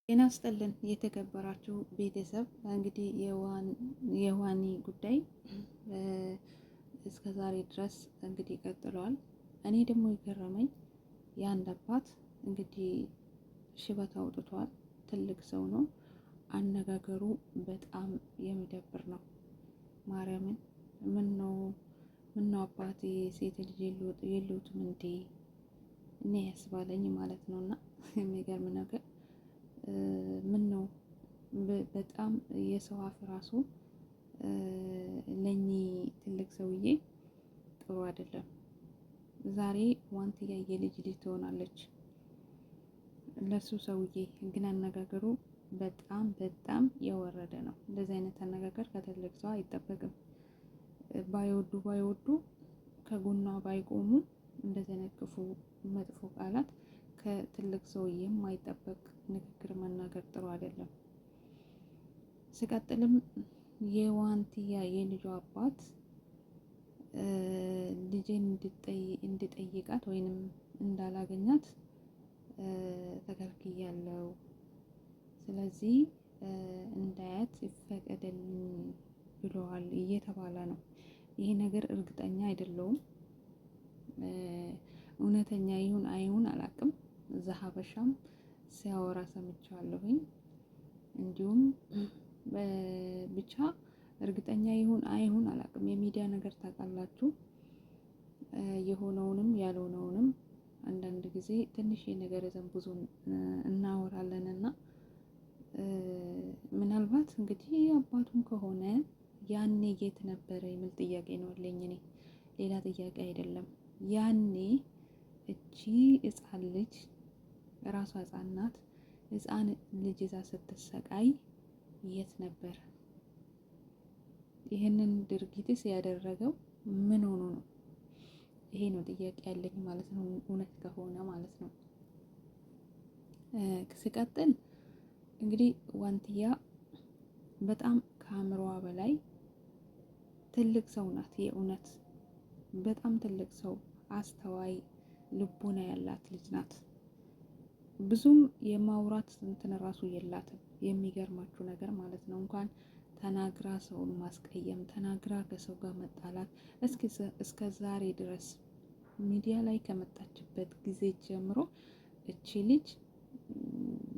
ጤና ይስጥልን የተከበራችሁ ቤተሰብ። እንግዲህ የዋኒ ጉዳይ እስከ ዛሬ ድረስ እንግዲህ ቀጥሏል። እኔ ደግሞ የገረመኝ የአንድ አባት እንግዲህ ሽበት አውጥቷል። ትልቅ ሰው ነው። አነጋገሩ በጣም የሚደብር ነው። ማርያምን ምን ነው አባቴ ሴት ልጅ የሉትም እንዴ እኔ ያስባለኝ ማለት ነውና የሚገርም ነገር ምን ነው በጣም የሰው አፍ ራሱ ለኚህ ትልቅ ሰውዬ ጥሩ አይደለም። ዛሬ ዋንትያ የልጅ ልጅ ትሆናለች ለሱ ሰውዬ ግን አነጋገሩ በጣም የወረደ ነው። እንደዚህ አይነት አነጋገር ከትልቅ ሰው አይጠበቅም። ባይወዱ ከጎኗ ባይቆሙ እንደዚህ አይነት ክፉ መጥፎ ቃላት ከትልቅ ሰውዬ የማይጠበቅ ንግግር መናገር ጥሩ አይደለም። ሲቀጥልም የዋንትያ የልጇ አባት ልጄን እንድጠይቃት ወይንም እንዳላገኛት ተከልክያለሁ፣ ስለዚህ እንዳያት ይፈቀደልኝ ብለዋል እየተባለ ነው። ይሄ ነገር እርግጠኛ አይደለሁም። እውነተኛ ይሁን አይሁን አላቅም። እዛ ሀበሻም ሲያወራ ሰምቻለሁኝ። እንዲሁም ብቻ እርግጠኛ ይሁን አይሁን አላቅም። የሚዲያ ነገር ታውቃላችሁ። የሆነውንም ያልሆነውንም አንዳንድ ጊዜ ትንሽ ነገር ይዘን ብዙ እናወራለን እና ምናልባት እንግዲህ አባቱም ከሆነ ያኔ የት ነበረ የሚል ጥያቄ ነው ያለኝ እኔ። ሌላ ጥያቄ አይደለም። ያኔ እቺ ህፃን ልጅ ራሷ ህፃን ናት። ህፃን ልጅ ይዛ ስትሰቃይ የት ነበር? ይህንን ድርጊትስ ያደረገው ምን ሆኖ ነው? ይሄ ነው ጥያቄ ያለኝ ማለት ነው፣ እውነት ከሆነ ማለት ነው። ሲቀጥል እንግዲህ ዋንትያ በጣም ከአእምሮዋ በላይ ትልቅ ሰው ናት። የእውነት በጣም ትልቅ ሰው፣ አስተዋይ ልቦና ያላት ልጅ ናት። ብዙም የማውራት እንትን ራሱ የላትም። የሚገርማችሁ ነገር ማለት ነው እንኳን ተናግራ ሰውን ማስቀየም፣ ተናግራ ከሰው ጋር መጣላት፣ እስከ ዛሬ ድረስ ሚዲያ ላይ ከመጣችበት ጊዜ ጀምሮ እቺ ልጅ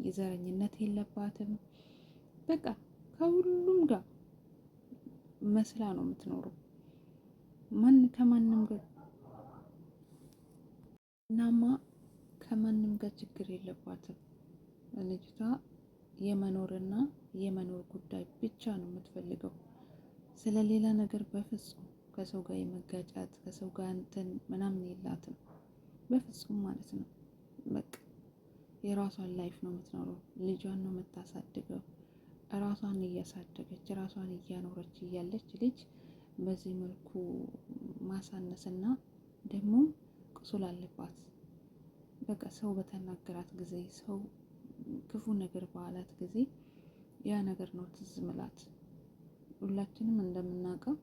የዘረኝነት የለባትም። በቃ ከሁሉም ጋር መስላ ነው የምትኖረው። ከማንም ጋር እናማ ከማንም ጋር ችግር የለባትም ልጅቷ። የመኖርና የመኖር ጉዳይ ብቻ ነው የምትፈልገው። ስለሌላ ነገር በፍጹም ከሰው ጋር የመጋጫት ከሰው ጋር እንትን ምናምን የላትም በፍጹም ማለት ነው። በቃ የራሷን ላይፍ ነው የምትኖረው። ልጇን ነው የምታሳድገው። ራሷን እያሳደገች ራሷን እያኖረች እያለች ልጅ በዚህ መልኩ ማሳነስና ደግሞ ቁስል አለባት። በቃ ሰው በተናገራት ጊዜ፣ ሰው ክፉ ነገር ባላት ጊዜ ያ ነገር ነው ትዝ ምላት። ሁላችንም እንደምናውቀው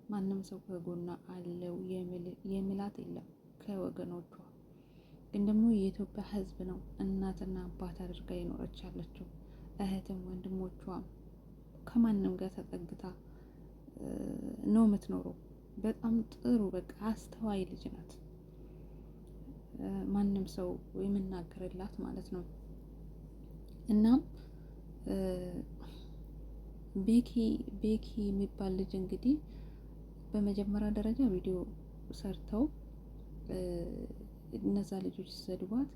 ማንም ሰው ከጎና አለው የሚላት የለም ከወገኖቿ። ግን ደግሞ የኢትዮጵያ ሕዝብ ነው እናትና አባት አድርጋ የኖረች ያለችው። እህትም ወንድሞቿም ከማንም ጋር ተጠግታ ነው የምትኖረው። በጣም ጥሩ በቃ አስተዋይ ልጅ ናት። ማንም ሰው የምናገርላት ማለት ነው። እናም ቤኪ የሚባል ልጅ እንግዲህ በመጀመሪያ ደረጃ ቪዲዮ ሰርተው እነዛ ልጆች ሲሰድቧት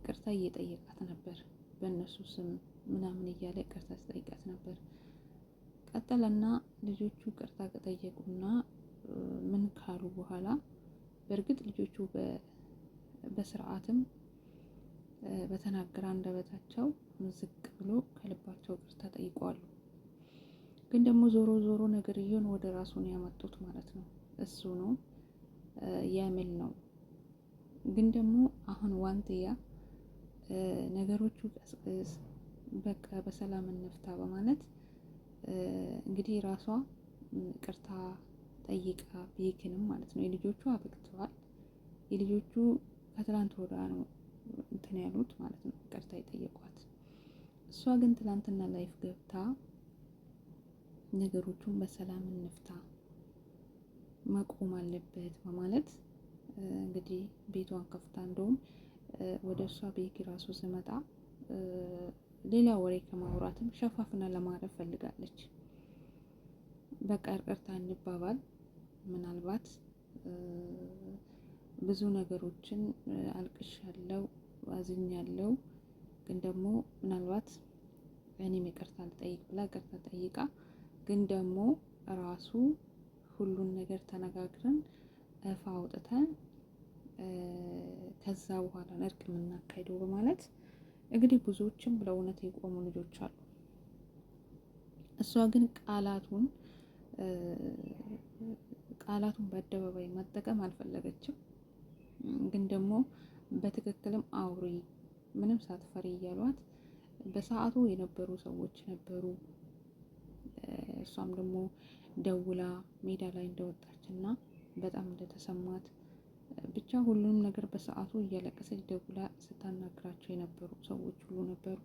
ቅርታ እየጠየቃት ነበር። በእነሱ ስም ምናምን እያለ ቅርታ ሲጠይቃት ነበር። ቀጠለና ልጆቹ ቅርታ ከጠየቁና ምን ካሉ በኋላ በእርግጥ ልጆቹ በስርዓትም በተናገረ አንደበታቸው ዝቅ ብሎ ከልባቸው ቅርታ ጠይቀዋል። ግን ደግሞ ዞሮ ነገርየውን ወደ ራሱ ነው ያመጡት ማለት ነው። እሱ ነው የሚል ነው። ግን ደግሞ አሁን ዋንትያ ነገሮቹ ቀስቅስ በቃ በሰላም እንፍታ በማለት እንግዲህ ራሷ ቅርታ ጠይቃ ቤኪንም ማለት ነው። የልጆቹ አብቅተዋል። የልጆቹ ከትላንት ወዲያ ነው እንትን ያሉት ማለት ነው፣ ቅርታ የጠየቋት። እሷ ግን ትናንትና ላይፍ ገብታ ነገሮቹን በሰላም እንፍታ መቆም አለበት በማለት እንግዲህ ቤቷን ከፍታ እንደውም ወደ እሷ ቤት ራሱ ስመጣ ሌላ ወሬ ከማውራትም ሸፋፍና ለማረፍ ፈልጋለች። በቃ ይቅርታ እንባባል፣ ምናልባት ብዙ ነገሮችን አልቅሻለሁ፣ አዝኛለሁ፣ ግን ደግሞ ምናልባት እኔም ይቅርታ ልጠይቅ ብላ ይቅርታ ጠይቃ ግን ደግሞ ራሱ ሁሉን ነገር ተነጋግረን እፋ አውጥተን ከዛ በኋላ እርቅ የምናካሂደው በማለት እንግዲህ ብዙዎችም ለእውነት የቆሙ ልጆች አሉ። እሷ ግን ቃላቱን በአደባባይ መጠቀም አልፈለገችም። ግን ደግሞ በትክክልም አውሪ ምንም ሳትፈሪ እያሏት በሰዓቱ የነበሩ ሰዎች ነበሩ። እሷም ደግሞ ደውላ ሜዳ ላይ እንደወጣች እና በጣም እንደተሰማት ብቻ ሁሉንም ነገር በሰዓቱ እያለቀሰች ደውላ ስታናግራቸው የነበሩ ሰዎች ሁሉ ነበሩ።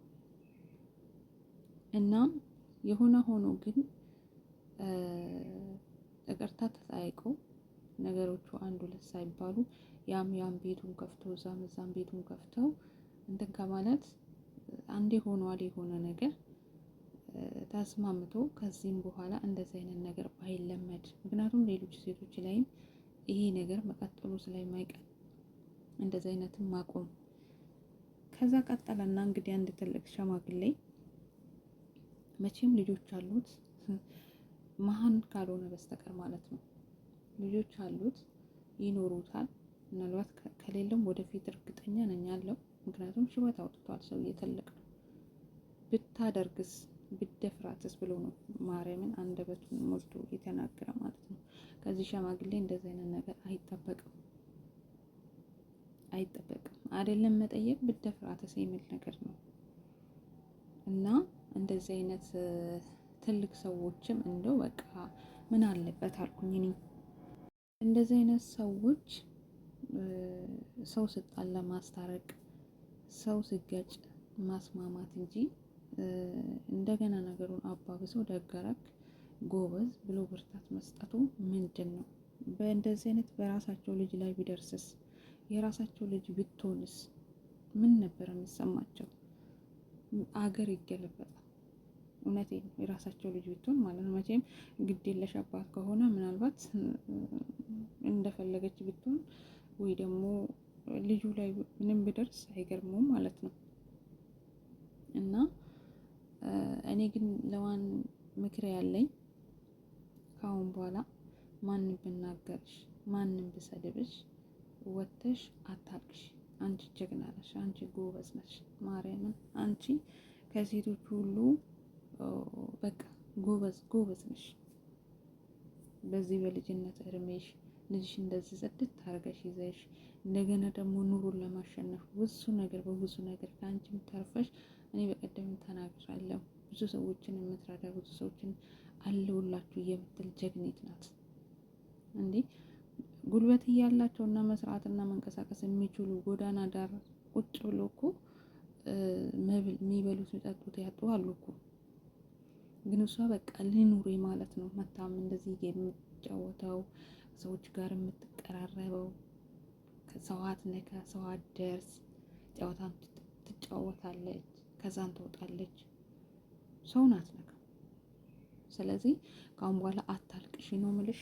እናም የሆነ ሆኖ ግን ይቅርታ ተጠያይቀው ነገሮቹ አንድ ሁለት ሳይባሉ ያም ቤቱን ከፍቶ እዛም ቤቱን ከፍተው እንትን ከማለት አንዴ ሆኗል የሆነ ነገር ተስማምቶ ከዚህም በኋላ እንደዚህ አይነት ነገር ባይለመድ፣ ምክንያቱም ሌሎች ሴቶች ላይም ይሄ ነገር መቀጠሉ ስለማይቀር እንደዚህ አይነትም ማቆም። ከዛ ቀጠለና እንግዲህ አንድ ትልቅ ሸማግሌ መቼም ልጆች አሉት መሀን ካልሆነ በስተቀር ማለት ነው። ልጆች አሉት ይኖሩታል። ምናልባት ከሌለም ወደፊት እርግጠኛ ነኝ አለው። ምክንያቱም ሽበት አውጥቷል። ሰው ትልቅ ነው። ብታደርግስ ብደፍራትስ ብሎ ነው ማርያምን አንደበቱን ሞልቶ የተናገረ ማለት ነው። ከዚህ ሸማግሌ እንደዚህ አይነት ነገር አይጠበቅም አይደለም መጠየቅ ብደፍራትስ የሚል ነገር ነው። እና እንደዚህ አይነት ትልቅ ሰዎችም እንደው በቃ ምን አለበት አልኩኝ እኔ እንደዚህ አይነት ሰዎች ሰው ስጣላ ማስታረቅ፣ ሰው ሲጋጭ ማስማማት እንጂ እንደገና ነገሩን አባብሰው ደጋረግ ጎበዝ ብሎ ብርታት መስጠቱ ምንድን ነው? በእንደዚህ አይነት በራሳቸው ልጅ ላይ ቢደርስስ፣ የራሳቸው ልጅ ብትሆንስ ምን ነበር የሚሰማቸው? አገር ይገለበጣል። እውነቴን ነው። የራሳቸው ልጅ ብትሆን ማለት ነው። መቼም ግድ የለሽ አባት ከሆነ ምናልባት እንደፈለገች ብትሆን ወይ ደግሞ ልጁ ላይ ምንም ቢደርስ አይገርመውም ማለት ነው። እና እኔ ግን ለዋን ምክር ያለኝ ከአሁን በኋላ ማንም ብናገርሽ ማንም ብሰድብሽ ወተሽ አታልቅሽ። አንቺ ጀግና ነሽ፣ አንቺ ጎበዝ ነሽ። ማርያምን አንቺ ከሴቶች ሁሉ በቃ ጎበዝ ነሽ። በዚህ በልጅነት እድሜሽ ልጅሽ እንደዚህ ጽድት ታርገሽ ይዘሽ እንደገና ደግሞ ኑሮን ለማሸነፍ በብዙ ነገር ከአንቺም ተርፈሽ እኔ በቀደም ተናግራለሁ። ብዙ ሰዎችን የምትረዳ ብዙ ሰዎችን አለውላችሁ የምትል ጀግኒት ናት። እንዴ ጉልበት እያላቸው እና መስራትና መንቀሳቀስ የሚችሉ ጎዳና ዳር ቁጭ ብሎ እኮ የሚበሉት የሚጠጡት ያጡ አሉ እኮ። ግን እሷ በቃ ልኑሬ ማለት ነው። መታም እንደዚህ የምትጫወተው ሰዎች ጋር የምትቀራረበው ከሰው አትነካ፣ ሰው አትደርስ፣ ጨዋታን ትጫወታለች፣ ከዛን ትወጣለች፣ ሰውን አትነካ። ስለዚህ ከአሁን በኋላ አታልቅሽ ነው የምልሽ።